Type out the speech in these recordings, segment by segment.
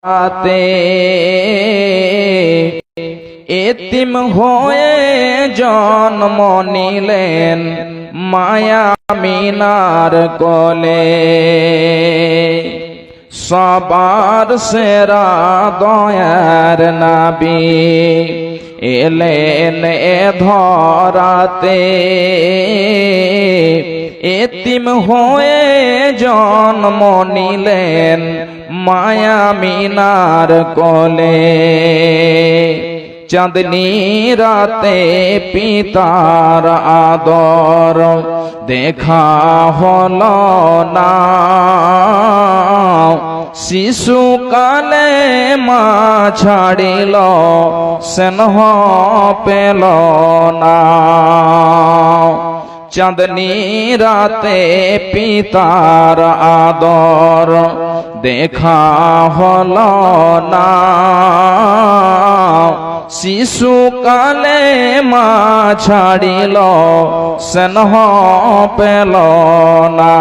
রাতে এতিম হয়ে জন্ম নিলেন মায়া মিনার কোলে। সবার সেরা দয়ার নবী এলেন এ ধরাতে, এতিম হয়ে জন্ম নিলেন মায়া মিনার কোলে। চাঁদনি রাতে পিতার আদর দেখা হলো না, শিশুকালে মা ছাড়িল স্নেহ পেল না। চাঁদনি রাতে পিতার আদর দেখা হলো না, শিশুকালে মা ছাড়িল স্নেহ পেল না।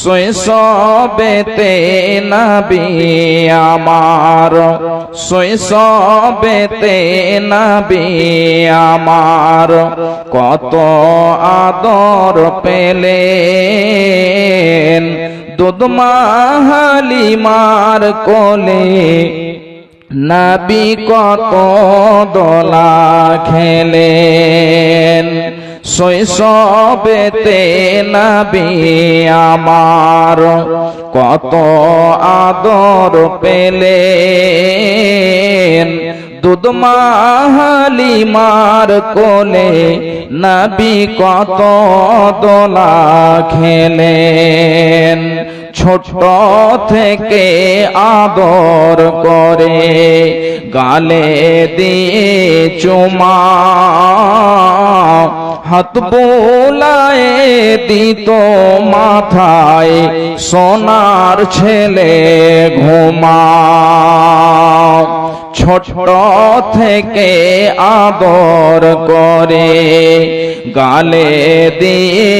শৈশবেতে নবী আমার, শৈশবেতে নবী আমার কত আদর পেলেন, দুধমা হালিমার কোলে নবী কত দোলা খেলেন। শৈশবেতে নবী আমার কত আদর পেলেন, দুধমা হালিমার কোলে নবী কত দোলা খেলেন। ছোট থেকে আদর করে গালে দিয়ে চুমা, হাত বোলায় দিত মাথায় সোনার ছেলে ঘুমা। ছোট থেকে আদর করে গালে দিয়ে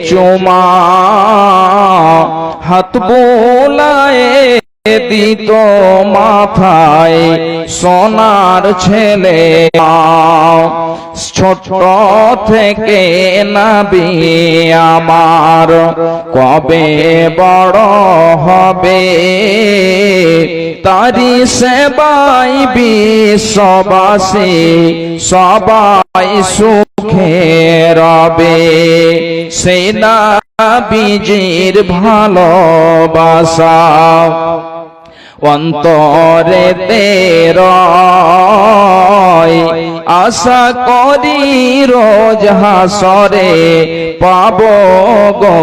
চুমা, হাত বোলায় দিত মাথায় সোনার ছেলে। ছোট থেকে নবী আমার কবে বড় হবে, তারি সেবাই বিশ্ববাসী সবাই সুখে রবে। সেই নবীজির ভালোবাসা অন্তরেতে রয়, আশা করি রোজ হাসরে পাবো গো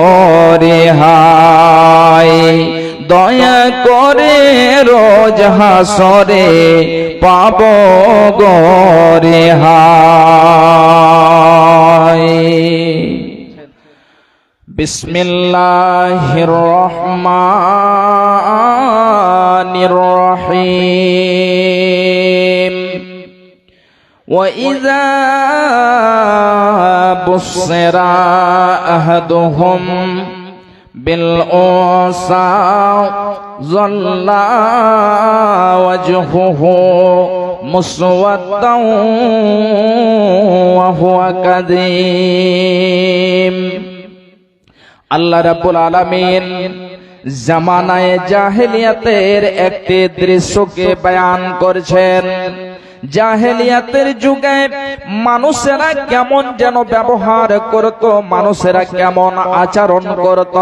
রেহাই। দয়া করে রোজ হাসরে পাবো গো রেহাই। বিসমিল্লাহির রহমানির রহিম। وإذا بصر أحدهم بالأنثى ظل وجهه مسودا وهو كظيم। আল্লাহ রাব্বুল আলামিন জামানায়ে জাহেলিয়াতের একটি দৃশ্যকে বয়ান করছেন। জাহেলিয়াতের যুগে মানুষেরা কেমন যেন ব্যবহার করত, মানুষেরা কেমন আচরণ করত,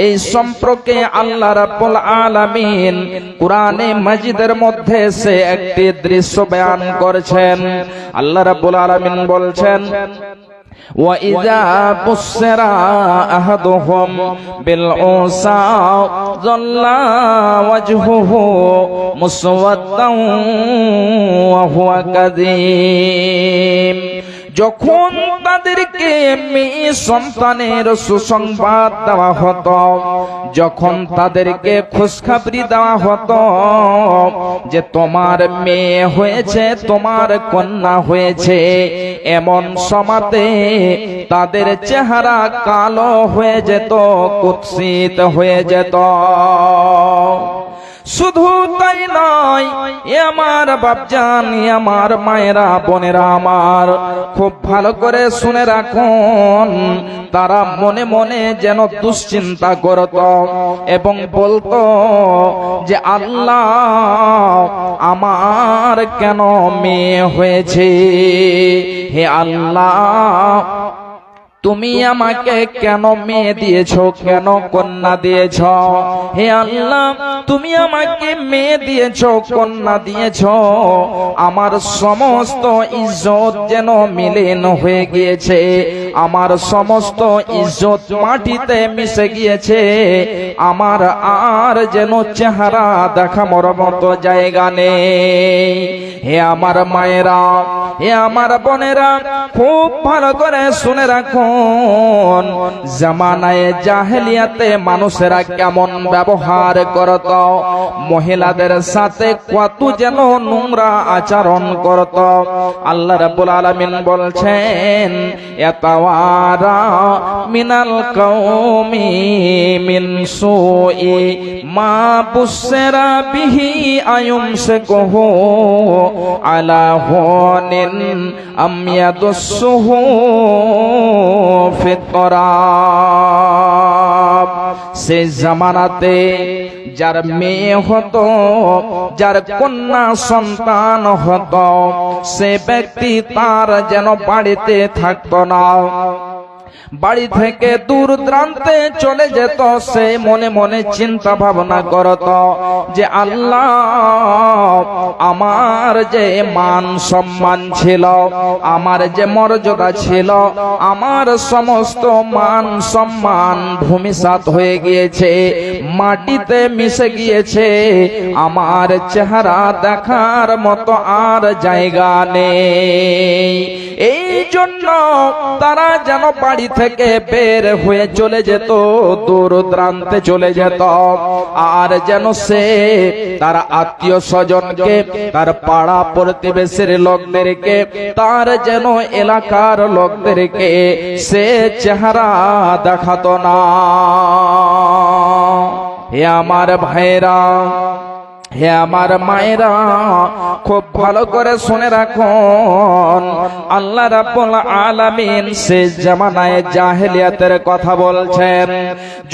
এই সম্পর্কে আল্লাহ রাব্বুল আলামিন কুরআনে মাজিদের মধ্যে সে একটি দৃশ্য বয়ান করেছেন। আল্লাহ রাব্বুল আলামিন বলছেন, وَإِذَا بُصِّرَ أَحَدُهُمْ بِالْأُنثَى ظَلَّ وَجْهُهُ مُسْوَدًّا وَهُوَ كَظِيمٌ। যখন তাদেরকে মেয়ে সন্তানের সুসংবাদ দেওয়া হতো, যখন তাদেরকে খুশখবরি দেওয়া হতো যে তোমার মেয়ে হয়েছে, তোমার কন্যা হয়েছে, এমন সময়তে তাদের চেহারা কালো হয়ে যেত, কুৎসিত হয়ে যেত। শুধু তাই নয়, এ আমার বাপজান, এ আমার মায়েরা, বোনেরা আমার, খুব ভালো করে শুনে রাখুন। তারা মনে মনে যেন দুশ্চিন্তা করত এবং বলতো যে আল্লাহ, আমার কেন মেয়ে হয়েছে? হে আল্লাহ, তুমি আমাকে কেন মেয়ে দিয়েছো, কেন কন্যা দিয়েছো? হে আল্লাহ, তুমি আমাকে মেয়ে দিয়েছো, কন্যা দিয়েছো, আমার সমস্ত ইজ্জত যেন মিলিন হয়ে গিয়েছে, আমার সমস্ত ইজ্জত মাটিতে মিশে গিয়েছে, আমার আর যেন চেহারা দেখার মতো জায়গা নেই। হে আমার মায়েরা, হে আমার বোনেরা, খুব ভালো করে শুনে রাখুন। জামানায়ে জাহেলিয়াতে মানুষেরা কেমন ব্যবহার করত, মহিলাদের সাথে কত যেন নোংরা আচরণ করত। আল্লাহ রাব্বুল আলামিন বলছেন, ইয়াতাওয়ারা মিনাল কওমি মিন সুই মা বুসরা বিহি আয়ুমসিকুহু আলা হুনিন আম ইয়াদুসসুহু ফিতরাব। সে জামানাতে যার মেয়ে হতো, যার কন্যা সন্তান হতো, সে ব্যক্তি তার যেন বাড়িতে থাকতো না, বাড়ি থেকে দূর দূরান্তে চলে যেত। সে মনে মনে চিন্তা ভাবনা করত যে আল্লাহ, আমার যে মান সম্মান ছিল, আমার যে মর্যাদা ছিল, আমার সমস্ত মান সম্মান ভূমিসাৎ হয়ে গিয়েছে, মাটিতে মিশে গিয়েছে, আমার চেহারা দেখার মতো আর জায়গা নেই। এই জন্য তারা যেন বাড়ি থেকে বের হয়ে চলে যেত, দূর দূরান্তে চলে যেত, আর যেন সে তার আত্মীয় স্বজনকে, তার পাড়া প্রতিবেশীর লোকদেরকে, তার যেন এলাকার লোকদেরকে সে চেহারা দেখাতো না। হে আমার ভাইরা, হে আমার মায়েরা, খুব ভালো করে শুনে রাখুন। আল্লাহ রাব্বুল আলামিন শেষ জামানায় জাহেলিয়াতের কথা বলছেন।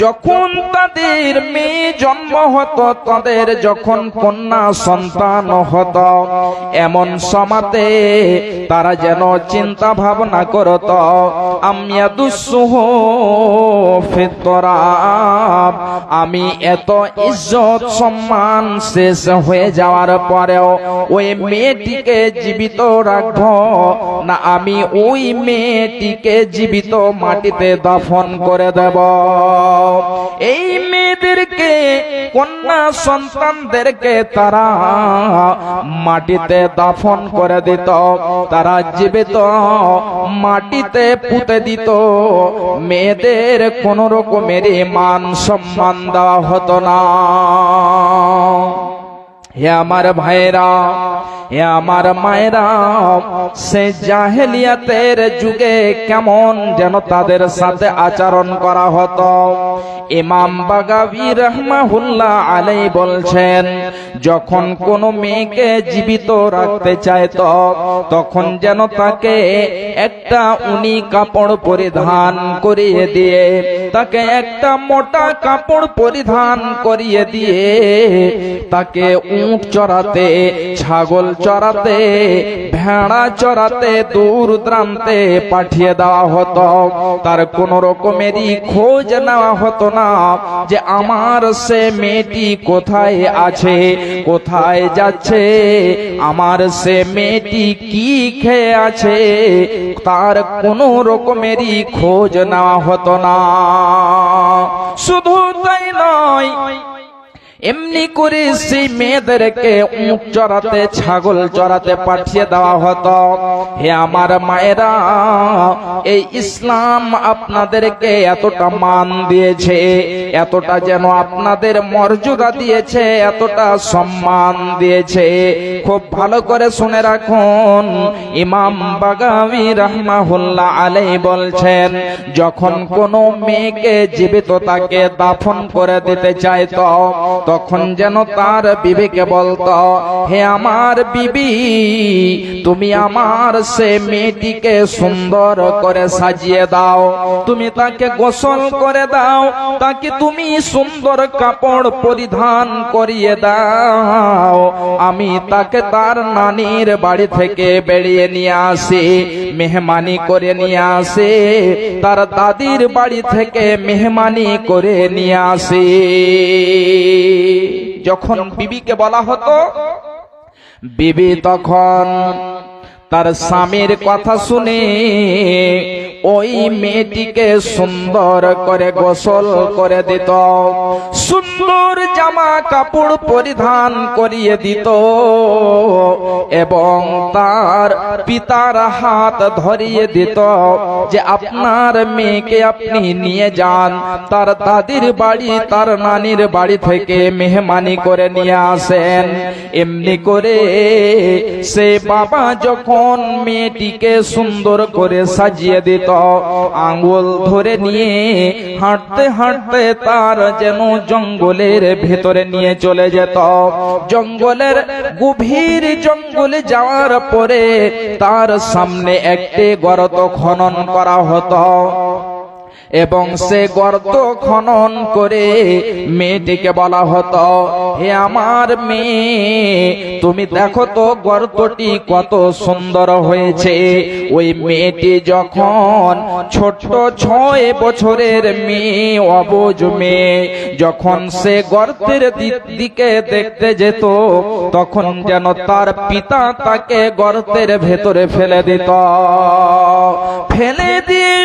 যখন তাদের মেয়ে জন্ম হতো, তাদের যখন কন্যা সন্তান হতো, এমন সময়তে তারা যেন চিন্তা ভাবনা করত, আমিয়াদুসসুহু ফিতরাব, আমি এত ইজ্জত সম্মান শেষ হয়ে যাওয়ার পরেও ওই মেয়েটিকে জীবিত রাখবো না, আমি ওই মেয়েটিকে জীবিত মাটিতে দাফন করে দেব। এই মেয়েদেরকে, কন্যা সন্তানদেরকে তারা মাটিতে দাফন করে দিত, তারা জীবিত মাটিতে পুঁতে দিত, মেয়েদের কোন রকমের মান সম্মান দেওয়া হতো না। হে আমার ভাইরা, হে আমার মায়েরা, সে জাহেলিয়াতের যুগে কেমন যেন তাদের সাথে আচরণ করা হতো। ইমাম বাগাবী রাহমাহুল্লাহ আলাইহি বলছেন, যখন কোন মেয়েকে জীবিত রাখতে চাইতো, তখন যেন তাকে একটা উনি কাপড় পরিধান করিয়ে দিয়ে, তাকে একটা মোটা কাপড় পরিধান করিয়ে দিয়ে, তাকে উট চড়াতে, ছাগল চড়াতে, ভেড়া চড়াতে দূর দূরান্তে পাঠিয়ে দেওয়া হতো। তার কোন রকমেরই খোঁজ নেওয়া হতো না যে আমার সে মেয়েটি কোথায় আছে, কোথায় যাচ্ছে, আমার সে মেয়েটি কি খেয়ে আছে, তার কোন রকমেরই খোঁজ নেওয়া হতো না। শুধু তাই নয়, এমনি করে সেই মেয়েদেরকে উট চড়াতে, ছাগল চড়াতে পাঠিয়ে দেওয়া হতো। হে আমার মায়েরা, এই ইসলাম আপনাদেরকে এতটা মান দিয়েছে, এতটা যেন আপনাদের মর্যাদা দিয়েছে, এতটা সম্মান দিয়েছে। খুব ভালো করে শুনে রাখুন। ইমাম বাগাবী রাহমাহুল্লাহ আলাইহি বলছেন, যখন কোন মেয়েকে জীবিত তাকে দাফন করে দিতে চাইতো, তখন যেন তার বিবিকে বলতো, হে আমার বিবি, তুমি আমার সে মেয়েটিকে সুন্দর করে সাজিয়ে দাও, তুমি তাকে গোসল করে দাও, তাকে তুমি সুন্দর কাপড় পরিধান করিয়ে দাও, আমি তাকে তার নানির বাড়ি থেকে বেরিয়ে নিয়ে আসি, মেহমানি করে নিয়ে আসে, তার দাদির বাড়ি থেকে মেহমানি করে নিয়ে আসে। যখন বিবিকে বলা হতো, বিবি তখন তার স্বামীর কথা শুনে ওই মেয়েটিকে সুন্দর করে গোসল করে দিত, সুন্দর জামা কাপড় পরিধান করিয়ে দিত এবং তার পিতার হাত ধরিয়ে দিত যে আপনার মেয়েকে আপনি নিয়ে যান, তার দাদির বাড়ি তার নানির বাড়ি থেকে মেহমানি করে নিয়ে আসেন। এমনি করে সে বাবা যখন মেয়েটিকে সুন্দর করে সাজিয়ে দিত, আঙ্গুল ধরে নিয়ে হাঁটতে হাঁটতে তার যেন জঙ্গলের ভেতরে নিয়ে চলে যেত। জঙ্গলের গভীর জঙ্গলে যাওয়ার পরে তার সামনে একটি গর্ত খনন করা হতো এবং সে গর্ত খনন করে মেয়েটিকে বলা হতো, হে আমার মেয়ে, তুমি দেখো তো গর্তটি কত সুন্দর হয়েছে। ওই মেয়েটি যখন ছোট 6 বছরের মেয়ে, অবুঝ মেয়ে, যখন সে গর্তের দিকে দেখতে যেত, তখন যেন তার পিতা তাকে গর্তের ভেতরে ফেলে দিত, ফেলে দিয়ে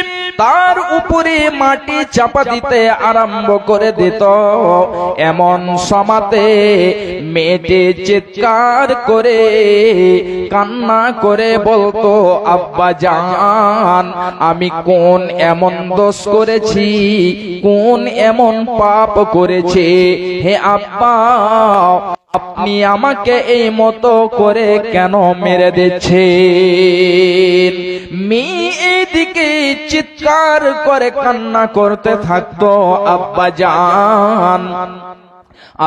তার উপরে মাটি চাপা দিতে আরম্ভ করে দিত। এমন সময়তে মেয়েটি চিৎকার করে কান্না করে বলতো, আব্বা জান, আমি কোন এমন দোষ করেছি, কোন এমন পাপ করেছি, হে আব্বা, আপনি আমাকে এই মতো করে কেন মেরে দিচ্ছেন? মেয়ে এইদিকে চিৎকার করে কান্না করতে থাকতো, আব্বা জান,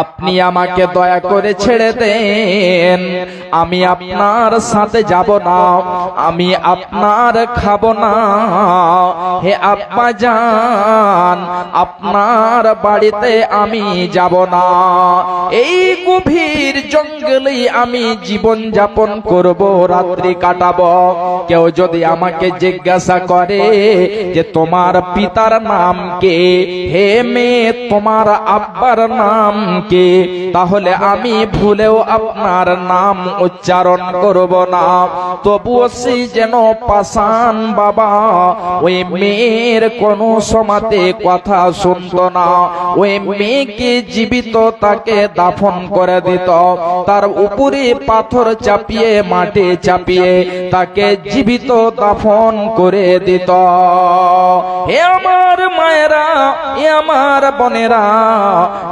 আপনি আমাকে দয়া করে ছেড়ে দেন, আমি আপনার সাথে যাব না, আমি আপনার খাবো না, হে আব্বা জান, আপনার বাড়িতে আমি যাব না, এই গভীর জঙ্গলে আমি জীবন যাপন করব, রাত্রি কাটাবো। কেউ যদি আমাকে জিজ্ঞাসা করে যে তোমার পিতার নাম কে, হে মেয়ে, তোমার আব্বার নাম কে, তাহলে আমি ভুলেও আপনার নাম উচ্চারণ করব না। তবুও সেই যেন পাষাণ বাবা ওই মেয়ের কোনো সমাতে কথা শুনতো না, ওই মেয়েকে জীবিত তাকে দাফন করে দিত, তার উপরে পাথর চাপিয়ে মাটি চাপিয়ে তাকে জীবিত দাফন করে দিত। হে আমার মায়েরা, এ আমার বোনেরা,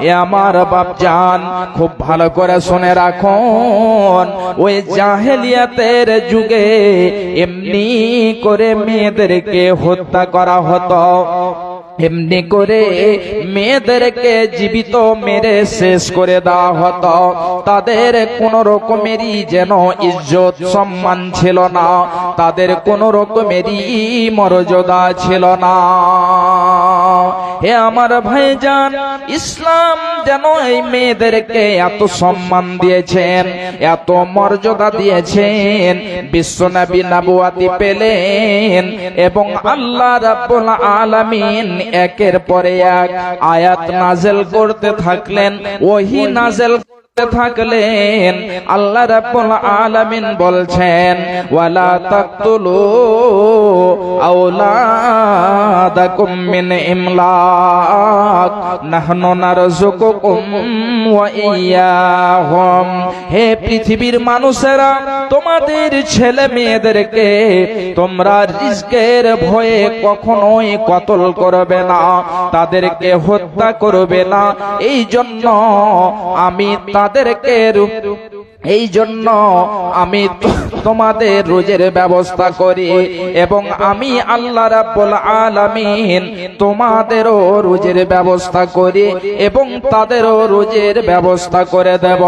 এ আমার বাপজান, খুব ভালো করে শুনে রাখুন, ওই জাহেলিয়াতের যুগে এমনি করে মেয়েদেরকে হত্যা করা হতো, এমনি করে মেয়েদেরকে জীবিত মেরে শেষ করে দেওয়া হতো। তাদের কোন রকমেরই যেন ইজ্জত সম্মান ছিল না, তাদের কোন রকমেরই মর্যাদা ছিল না। হে আমার ভাইজান, ইসলাম যেন এই মেয়েদেরকে এত সম্মান দিয়েছেন, এত মর্যাদা দিয়েছেন, বিশ্বনবী নবুয়তি পেলেন এবং আল্লাহ রাব্বুল আলামিন একের পরে এক আয়াত নাযিল করতে থাকলেন, ওহী নাযিল থাকলেন। আল্লাহ রাব্বুল আলামিন বলছেন, ওয়ালা তাকতুলু আওলাদাকুম মিন ইমলাক নাহনু নারযুকুকুম ওয়া ইয়্যাহুম। হে পৃথিবীর মানুষেরা, তোমাদের ছেলে মেয়েদেরকে তোমরা রিজকের ভয়ে কখনোই কতল করবে না, তাদেরকে হত্যা করবে না। এই জন্য আমি তাদেরকে এই জন্য আমি তোমাদের রোজের ব্যবস্থা করি এবং আমি আল্লাহ রাব্বুল আলামিন তোমাদেরও রোজের ব্যবস্থা করি এবং তাদেরও রোজের ব্যবস্থা করে দেব।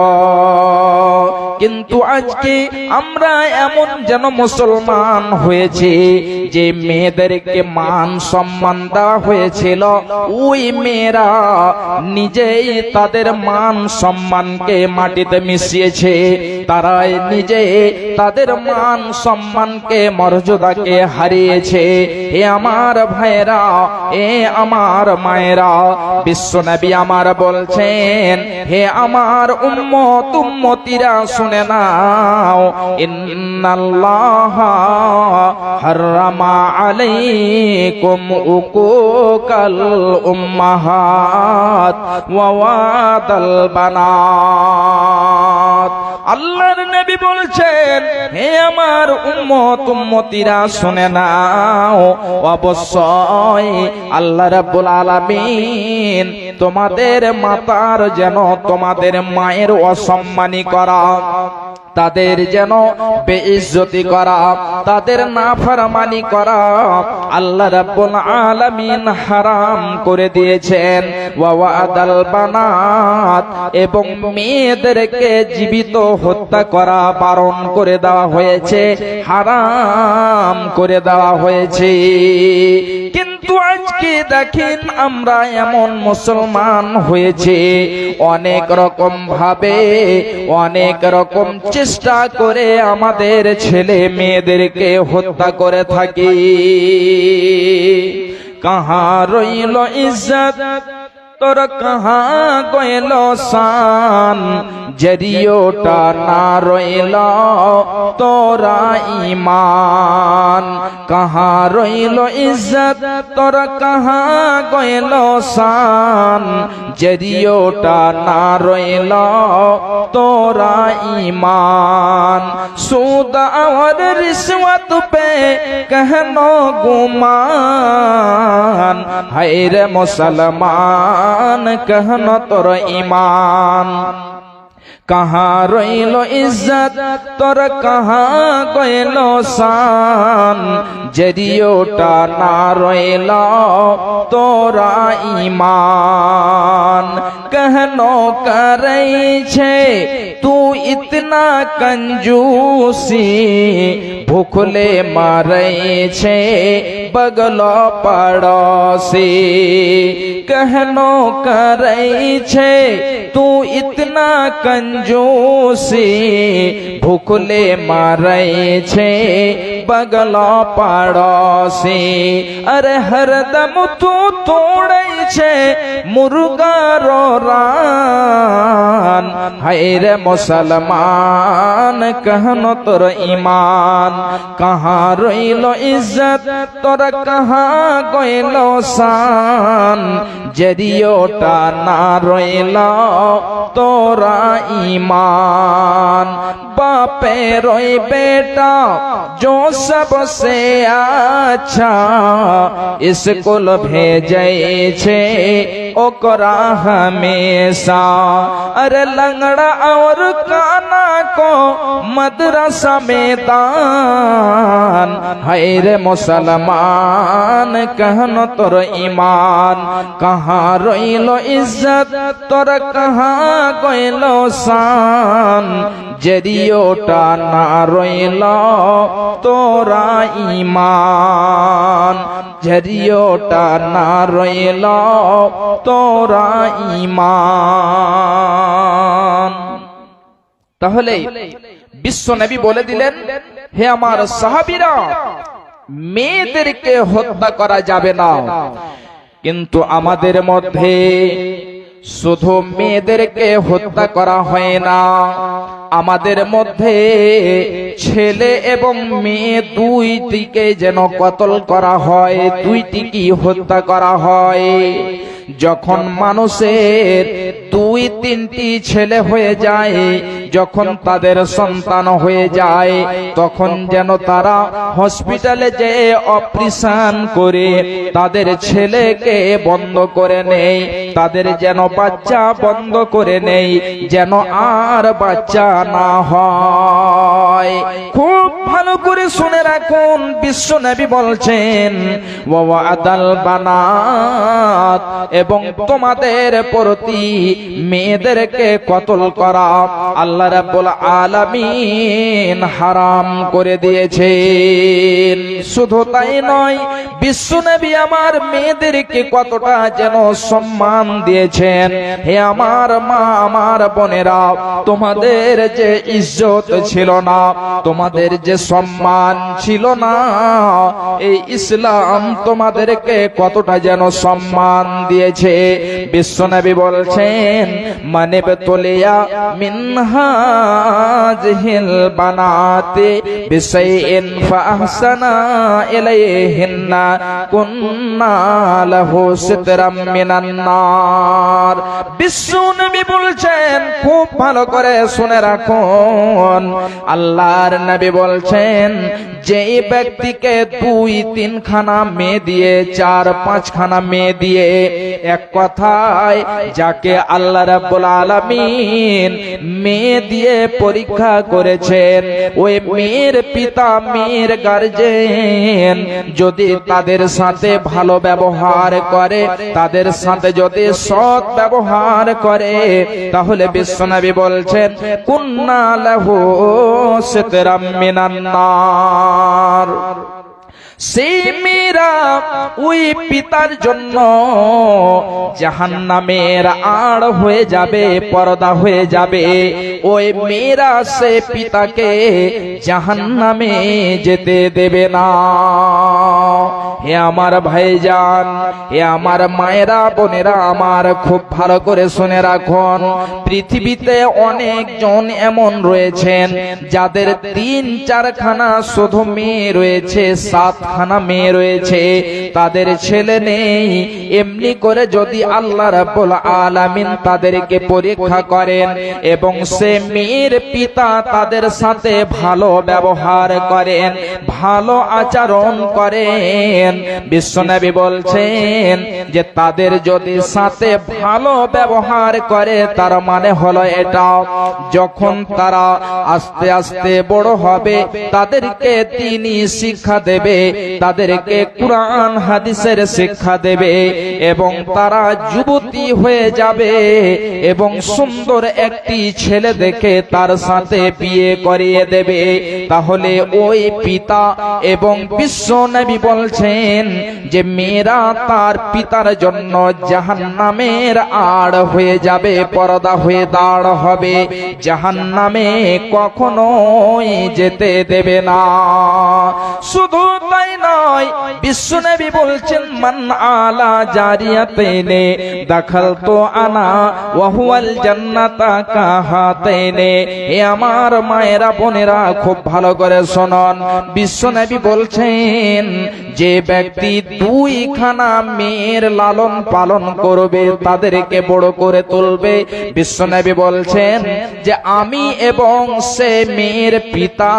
কিন্তু আজকে আমরা এমন যেন মুসলমান হয়েছি যে মেয়েদেরকে মান সম্মান দেওয়া হয়েছিল, ওই মেয়েরা নিজেই তাদের মান সম্মানকে মাটিতে মিশিয়েছে। তারাই নিজে তাদের মান সম্মানকে মর্যাদাকে হারিয়েছে। হে আমার ভাইরা, এ আমার মায়েরা, বিশ্বনবী আমার বলছেন, হে আমার উম্মত উম্মতিরা শুনে নাও, ইন্নাল্লাহা হারামা আলাইকুম উকুকাল উম্মাহাত ওয়া ওয়াদাল বানাত। আল্লাহর নবী বলছেন, হে আমার উম্মত উম্মতিরা শুনে নাও, অবশ্যই আল্লাহ রাব্বুল আলামিন তোমাদের মাতার যেন তোমাদের মায়ের অসম্মানী করা, তাদের যেন বেইজ্জতি করা, তাদের নাফরমানি করা আল্লাহ রাব্বুল আলামিন হারাম করে দিয়েছেন। ওয়া ওয়াদাল বানাত, এবং মেয়েদেরকে জীবিত হত্যা করা বারণ করে দেওয়া হয়েছে, হারাম করে দেওয়া হয়েছে। কিন্তু আজকে দেখেন আমরা এমন মুসলমান হয়েছে, অনেক রকম ভাবে অনেক রকম চেষ্টা করে আমাদের ছেলে মেয়েদেরকে হত্যা করে থাকি। কাহা রইল ইজ্জত তোর, কাহা গইল শান, জরিয়োটা না রইল তোরা ঈমান। কাহা রইল ইজ্জত তোর, কাহা গইল শান, জরিয়োটা না রইল তোরা ঈমান। সুদ और रिश्वत पे कहनो गुमान, है रे मुसलमान कहनो तोर ईमान। कहाँ रइलो इज्जत तोर, कहाँ गइलो शान, जरियोटा ना रइलो तोरा ईमान। कहनो करै छे तू इतना कंजूसी, भूखले मारै छे बगलो पड़ोसी। कहनो करै छे तू इतना कंजूसी, भूखले मारै छे बगलो पड़ोसी। अरे हरदम तू तोड़ै छे मुर्गा रो रान, है रे मुसलमान कहनो तोर ईमान। कहाँ रइलो इज्जत तोर, कहाँ गइलो शान, जरियोटा ना रइलो तोरा ईमान। बापे रोई बेटा जो सबसे अच्छा, स्कूल भेजे छे ओकरा हमेशा। अरे लंगड़ा और काना को मदरसा में दान, है रे मुसलमान कहनो तोर ईमान। कहाँ रइलो इज्जत तोर, कहाँ गइलो शान, जरियोटा ना रइलो तोरा ईमान। जरियोटा ना रइलो तोरा ঈমান। তাহলে বিশ্ব নবী বলে দিলেন, হে আমার সাহাবীরা, মেয়েদেরকে হত্যা করা যাবে না। কিন্তু আমাদের মধ্যে শুধু মেয়েদেরকে হত্যা করা হয় না, আমাদের মধ্যে ছেলে এবং মেয়ে দুই দিকে যেন কতল করা হয়, দুইটিকে হত্যা করা হয়। যখন মানুষের দুই তিনটি ছেলে হয়ে যায়, যখন তাদের সন্তান হয়ে যায় তখন যেন তারা হসপিটালে যে অপারেশন করে তাদের ছেলেকে বন্ধ করে নেই, তাদের যেন বাচ্চা বন্ধ করে নেই, যেন আর বাচ্চা না হয়। খুব ভালো করে শুনে রাখুন, বিশ্ব নবী বলছেন ওয়াদাল বানাত, এবং তোমাদের প্রতি মেয়েদেরকে কতল করা আল্লাহ রাব্বুল আলামিন হারাম করে দিয়েছেন। শুধু তাই নয়, বিশ্ব নবী আমার মেয়েদেরকে কতটা যেন সম্মান দিয়েছেন। হে আমার মা, আমার বোনেরা, তোমাদের যে ইজ্জত ছিল না, তোমাদের যে সম্মান ছিল না, এই ইসলাম তোমাদেরকে কতটা যেন সম্মান দিয়েছে। বিশ্বনবী বলছেন মানে বেতলিয়া মিনহাজিল বানাতে বিশাইইন ফাহসানা ইলাইহিন্না কুননা লাহু সিতরাম মিনান নার। বিশ্বনবী বলছেন, খুব ভালো করে শুনে রাখুন, আল্লাহর নবী বলছেন যে ব্যক্তিকে 2-3 খানা মেয়ে দিয়ে 4-5 খানা মেয়ে দিয়ে, এক কথায় যাকে আল্লাহ রাব্বুল আলামিন মেয়ে দিয়ে পরীক্ষা করেছেন, ওই মেয়ের পিতা মেয়ের গার্জেন যদি তাদের সাথে ভালো ব্যবহার করে, তাদের সাথে যদি সৎ ব্যবহার করে, তাহলে বিশ্বনবী বলছেন কুন্না লাহু সিতরাম মিনান নার। সেই মেয়েরা ওই পিতার জন্য জাহান্নামের আড় হয়ে যাবে, পর্দা হয়ে যাবে। ওই মেয়েরা সে পিতাকে জাহান্নামে যেতে দেবে না। হে আমার ভাইজান, হে আমার মায়েরা, বোনেরা আমার, খুব ভালো করে শুনে রাখুন, পৃথিবীতে অনেকজন এমন রয়েছেন যাদের 3-4 খানা শুধু মেয়ে রয়েছে, 7 খানা মেয়ে রয়েছে, তাদের ছেলে নেই। এমনি করে যদি আল্লাহ রাব্বুল আলামিন তাদেরকে পরীক্ষা করেন এবং সে মেয়ের পিতা তাদের সাথে ভালো ব্যবহার করেন, ভালো আচরণ করেন, বিশ্বনবী বলছেন যে তাদের যদি সাথে ভালো ব্যবহার করে, তার মানে হলো এটা, যখন তারা আস্তে আস্তে বড় হবে তাদেরকে দ্বীনি শিক্ষা দেবে, তাদেরকে কুরআন হাদিসের শিক্ষা দেবে, এবং তারা যুবতী হয়ে যাবে এবং সুন্দর একটি ছেলে দেখে তার সাথে বিয়ে করিয়ে দেবে, তাহলে ওই পিতা এবং বিশ্ব নবী বলছেন যে মেয়েরা তার পিতার জন্য জাহান্নামের আড় হয়ে যাবে, পর্দা হয়ে দাঁড় হবে, জাহান্নামে কখনোই যেতে দেবে না। শুধু তাই নয়, বিশ্বনবী বলছেন মান আলা জারিয়াতাইনে দাখালতু আনা ওয়া হুয়াল জান্নাতা কাহাতাইনে। হে আমার মায়েরা, বোনেরা, খুব ভালো করে শুনুন, বিশ্বনবী বলছেন যে ব্যক্তি 2 খানা মেয়ের লালন পালন করবে, তাদেরকে বড় করে তুলবে, বিশ্বনবী বলছেন যে আমি এবং সে মেয়ের পিতা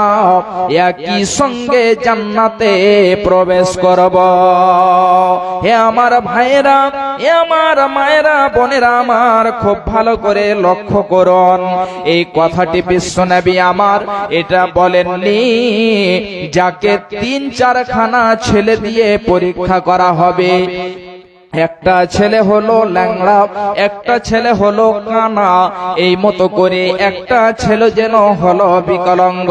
একই সঙ্গে জান্নাতে প্রবেশ করব। হে আমার ভাইয়েরা, হে আমার মায়েরা, বোনেরা আমার, খুব ভালো করে লক্ষ্য করুন, এই কথাটি বিশ্বনবী আমার এটা বলেননি যাকে 3-4 খানা ছেলে দিয়ে পরীক্ষা করা হবে। একটা ছেলে হলো ল্যাংড়া, একটা ছেলে হলো কানা, এই মতো করে একটা ছেলে যেন হলো বিকলাঙ্গ।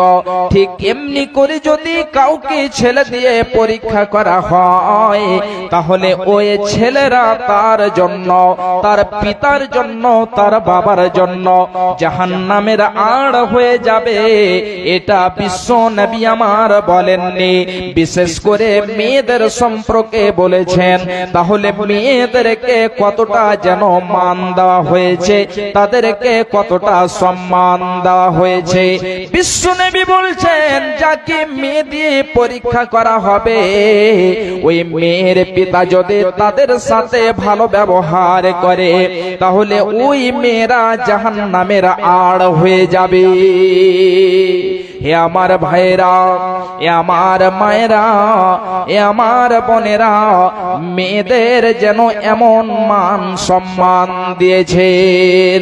ঠিক এমনি করে যদি কাউকে ছেলে দিয়ে পরীক্ষা করা হয়, তাহলে ওই ছেলেরা তার জন্য, তার পিতার জন্য, তার বাবার জন্য জাহান্নামের আড় হয়ে যাবে। এটা বিশ্ব নবী আমার বলেননি, বিশেষ করে মেয়েদের সম্পর্কে বলেছেন। তাহলে মেয়েদেরকে কতটা যেন মান দেওয়া হয়েছে, তাদেরকে কতটা সম্মান দেওয়া হয়েছে। বিশ্বনবী বলছেন যাকে মেয়ে দিয়ে পরীক্ষা করা হবে, ওই মেয়ের পিতা যদি তাদের সাথে ভালো ব্যবহার করে, তাহলে ওই মেয়েরা জাহান্নামের আড় হয়ে যাবে। হে আমার ভাইরা, এ আমার মায়েরা, এ আমার বোনেরা, মেয়েদের যেন এমন মান সম্মান দিয়েছেন।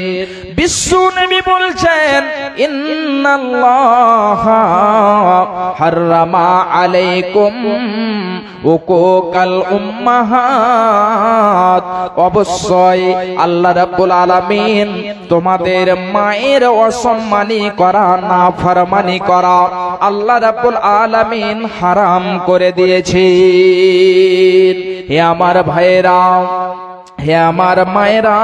বিশ্বনবী বলছেন ইন্নাল্লাহা হাররামা আলাইকুম উকুকাল উম্মাহাত, অবশ্যই আল্লাহ রাব্বুল আলামিন তোমাদের মায়ের অসম্মানী করা, নাফরমানি করা আল্লাহ রাব্বুল আলামিন হারাম করে দিয়েছেন। হে আমার ভাইরা, হে আমার মায়েরা,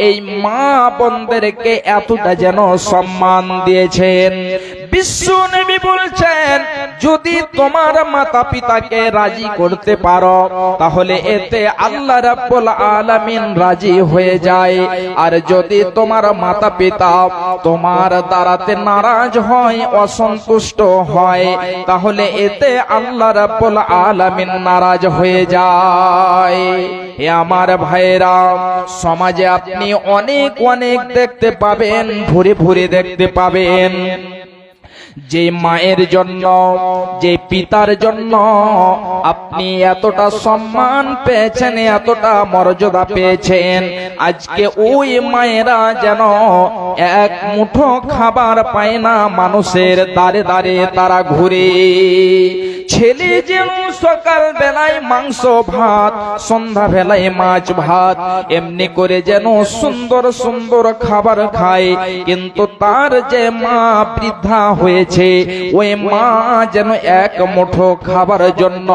এই মা বোনদেরকে এতটা যেন সম্মান দিয়েছেন। বিশ্বনবী বলছেন যদি তোমার মাতা পিতাকে রাজি করতে পারো, তাহলে এতে আল্লাহ রাব্বুল আলামিন রাজি হয়ে যায়। আর যদি তোমার মাতা পিতা তোমার দ্বারাতে নারাজ হয়, অসন্তুষ্ট হয়, তাহলে এতে আল্লাহ রাব্বুল আলামিন নারাজ হয়ে যায়। হে আমার ভাইরা, সমাজে আপনি অনেক অনেক দেখতে পাবেন, ভুরে ভুরে দেখতে পাবেন, যে মায়ের জন্য, যে পিতার জন্য আপনি এতটা সম্মান পেয়েছেন, এতটা মর্যাদা পেয়েছেন, আজকে ওই মায়েরা যেন এক মুঠো খাবার পায় না, মানুষের দাঁড়ে দাঁড়ে তারা ঘুরে। ছেলে যেন সকাল বেলায় মাংস ভাত, সন্ধ্যা বেলায় মাছ ভাত, এমনি করে যেন সুন্দর সুন্দর খাবার খায়, কিন্তু তার যে মা বৃদ্ধা হয়েছে, ওই মা যেন এক মুঠো খাবার জন্য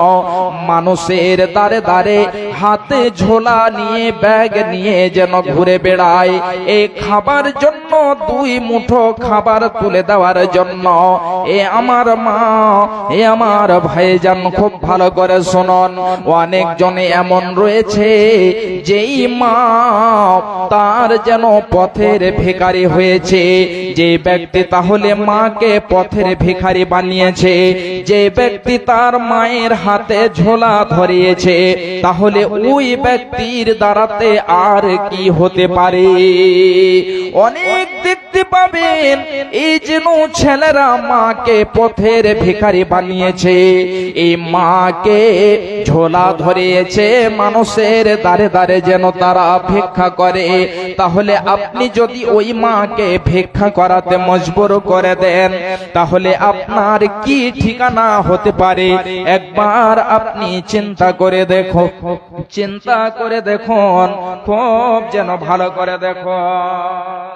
মানুষের দাঁড়ে দাঁড়ে হাতে ঝোলা নিয়ে, ব্যাগ নিয়ে যেন ঘুরে বেড়ায়, এই খাবার জন্য, দুই মুঠো খাবার তুলে দেওয়ার জন্য। এ আমার মা, এ আমার ভাইজান, খুব ভালো করে শুনুন, অনেক জনে এমন রয়েছে যেই মা তার যেন পথের ভিখারি হয়েছে। যে ব্যক্তি তাহলে মাকে পথের ভিখারি বানিয়েছে, যে ব্যক্তি তার মায়ের হাতে ঝোলা ধরিয়েছে, তাহলে ওই ব্যক্তির দ্বারাতে আর কি হতে পারে? অনেক দেখতে পাবেন এই যেন ছেলেরা মাকে পথের ভিখারি বানিয়েছে, এই মাকে ঝোলা ধরিয়েছে, মানুষের দাঁড়ে দাঁড়ে যেন তারা ভিক্ষা করে। তাহলে আপনি যদি ওই মাকে ভিক্ষা করাতে মজবুর করে দেন, তাহলে আপনার কি ঠিকানা হতে পারে? একবার আপনি চিন্তা করে দেখুন, চিন্তা করে দেখুন, খুব যেন ভালো করে দেখুন।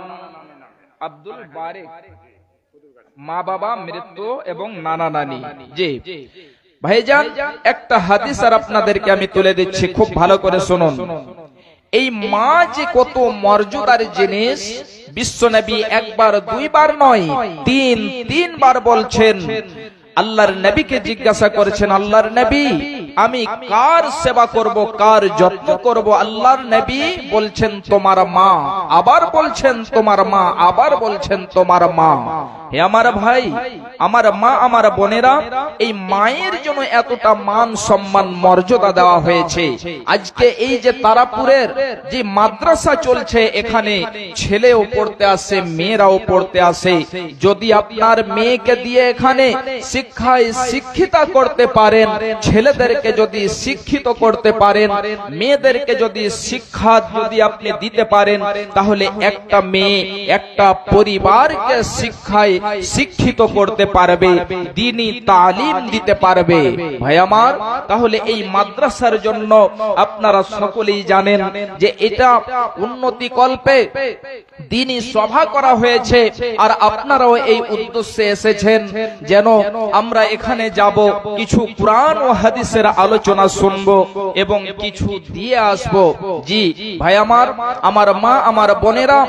আব্দুল বারেক, মা বাবা মৃত্যু এবং নানা নানি। জি ভাইজান, একটা হাদিস আর আপনাদেরকে আমি তুলে দিচ্ছি, খুব ভালো করে শুনুন। এই মা যে কত মর্যাদার জিনিস, বিশ্বনবী একবার দুইবার নয়, তিনবার বলছেন। আল্লাহর নবীকে জিজ্ঞাসা করেছেন, আল্লাহর নবী আমি কার সেবা করব, কার যত্ন করব? আল্লাহর নবী বলছেন তোমার মা, আবার বলছেন তোমার মা, আবার বলছেন তোমার মা। হে আমার ভাই, আমার মা, আমার বোনেরা, এই মায়ের জন্য এতটা মান সম্মান মর্যাদা দেওয়া হয়েছে। আজকে এই যে তারাপুরের যে মাদ্রাসা চলছে, এখানে ছেলেও পড়তে আসে, মেয়েরাও পড়তে আসে। যদি আপনার মেয়েকে দিয়ে এখানে শিক্ষায় শিক্ষিতা করতে পারেন, ছেলেদেরকে যদি শিক্ষিত করতে পারেন, মেয়েদেরকে যদি শিক্ষা যদি আপনি দিতে পারেন, তাহলে একটা মেয়ে একটা পরিবারকে শিক্ষায় শিক্ষিত করতে পারবে, দ্বীনি তালিম দিতে পারবে। ভাই আমার, তাহলে এই মাদ্রাসার জন্য আপনারা সকলেই জানেন যে এটা উন্নতি কল্পে দ্বীনি সভা করা হয়েছে, আর আপনারাও এই উদ্দেশ্যে এসেছেন যেন আমরা এখানে যাব, কিছু কুরআন ও হাদিসের আলোচনা শুনবো এবং কিছু দিয়ে আসবো। জি ভাই আমার মা আমার বোনেরা,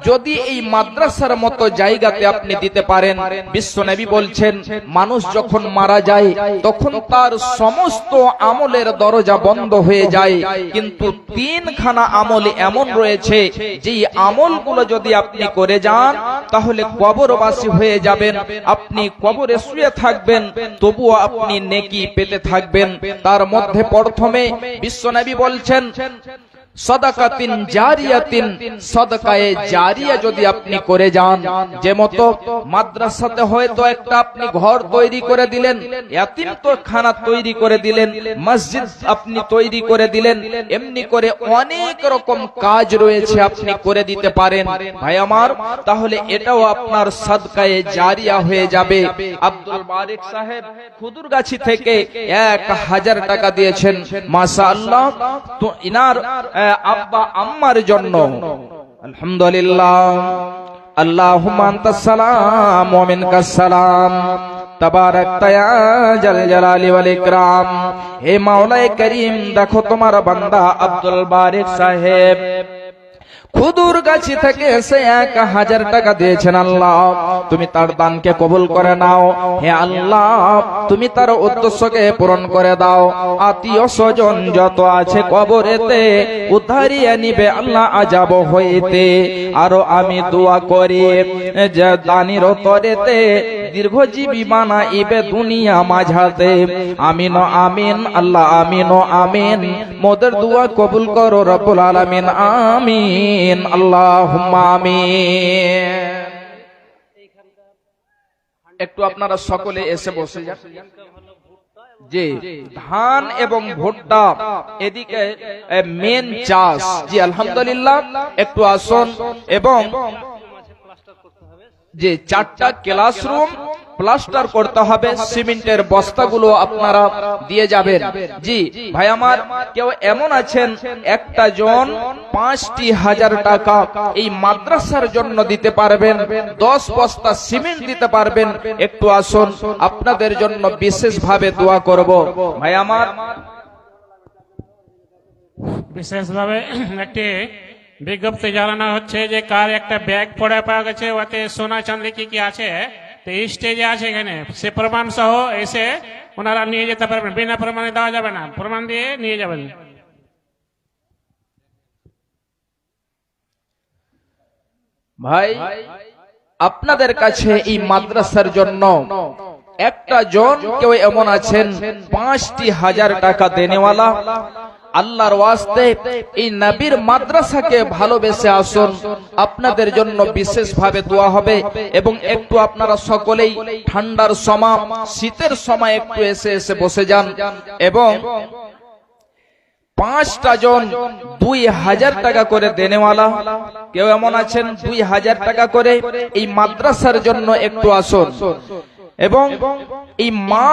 যদি এই মাদ্রাসার মতো জায়গাতে আপনি দিতে পারেন, বিশ্বনবী বলছেন মানুষ যখন মারা যায় তখন তার সমস্ত আমলের দরজা বন্ধ হয়ে যায়, কিন্তু তিনখানা আমল এমন রয়েছে যে আমলগুলো যদি আপনি করে যান তাহলে কবরবাসী হয়ে যাবেন। আপনি কবরে শুয়ে থাকবেন তবুও আপনি নেকি পেতে থাকবেন। তার মধ্যে প্রথমে বিশ্বনবী বলছেন সাদাকাতিন জারিয়াতিন, সাদকায়ে জারিয়া যদি আপনি করে যান, যে মতো মাদ্রাসাতে হয়তো একটা আপনি ঘর তৈরি করে দিলেন, ইয়াতিমখানা তৈরি করে দিলেন, মসজিদ আপনি তৈরি করে দিলেন, এমনি করে অনেক রকম কাজ রয়েছে আপনি করে দিতে পারেন ভাই আমার, তাহলে এটাও আপনার সাদকায়ে জারিয়া হয়ে যাবে। আব্দুল বারিক সাহেব খুদুরগাছি থেকে 1000 টাকা দিয়েছেন, মাশাআল্লাহ। তো ইনার আব্বা আম্মার জন্য আলহামদুলিল্লাহ। আল্লাহুম্মা আনতাস সালাম ওয়া মিনকাস সালাম, তাবারাকতা ইয়া জাল জালালি ওয়াল ইকরাম। হে মাওলায়ে করিম, দেখো তোমার বান্দা আব্দুল বারিক সাহেব খুদুরগাছি থেকে এসে 1000 টাকা দিয়েছেন। আল্লাহ তুমি তার দানকে কবুল করে নাও। হে আল্লাহ তুমি তার উদ্দেশ্যকে পূরণ করে দাও। আত্মীয় স্বজন যত আছে কবরেতে উদ্ধারিয়ে নিবে আল্লাহ আযাব হইতে। আরো আমি দোয়া করি যে দানির তরেতে দীর্ঘজীবী বানাইবে দুনিয়া মাঝাতে। আমিন আমিন আল্লাহ, আমিন আমিন। মোদের দোয়া কবুল করো রব্বুল আলামিন, আমিন আল্লাহুম্মা আমিন। একটু আপনারা সকলে এসে বসে যান। যে ধান এবং ভুট্টা এদিকে মেন চাষ। জি আলহামদুলিল্লাহ, একটু আসুন। এবং যে 4টা ক্লাসরুম প্লাস্টার করতে হবে, সিমেন্টের বস্তাগুলো আপনারা দিয়ে যাবেন। জি ভাই আমার, কেউ এমন আছেন একটা জন 5,000 টাকা এই মাদ্রাসার জন্য দিতে পারবেন, 10 বস্তা সিমেন্ট দিতে পারবেন, একটু আসুন, আপনাদের জন্য বিশেষভাবে দোয়া করব। ভাই আমার বিশেষভাবে একটি বিজ্ঞপ্তি জানানো হচ্ছে যে কার একটা ব্যাগ পড়ে পাওয়া গেছে, ওতে সোনা চাঁদি কি কি আছে, তো এই স্টেজে আছে এখানে, সে প্রমাণ সহ এসে ওনারা নিয়ে যেতে পারবেন। বিনা প্রমাণে দেওয়া যাবে না, প্রমাণ দিয়ে নিয়ে যাবেন। ভাই আপনাদের কাছে এই মাদ্রাসার জন্য একটা জন কেউ এমন আছেন 5,000 টাকা দেনেওয়ালা, আল্লাহর ওয়াস্তে এই নবীর মাদ্রাসাকে ভালোবেসে আসুন, আপনাদের জন্য বিশেষভাবে দোয়া হবে। এবং একটু আপনারা সকলেই ঠান্ডার সময়, শীতের সময় একটু এসে এসে বসে যান। এবং 5টা জন 2,000 টাকা করে দেনেওয়ালা কেউ এমন আছেন 2,000 টাকা করে এই মাদ্রাসার জন্য একটু আসুন। এবং এই মা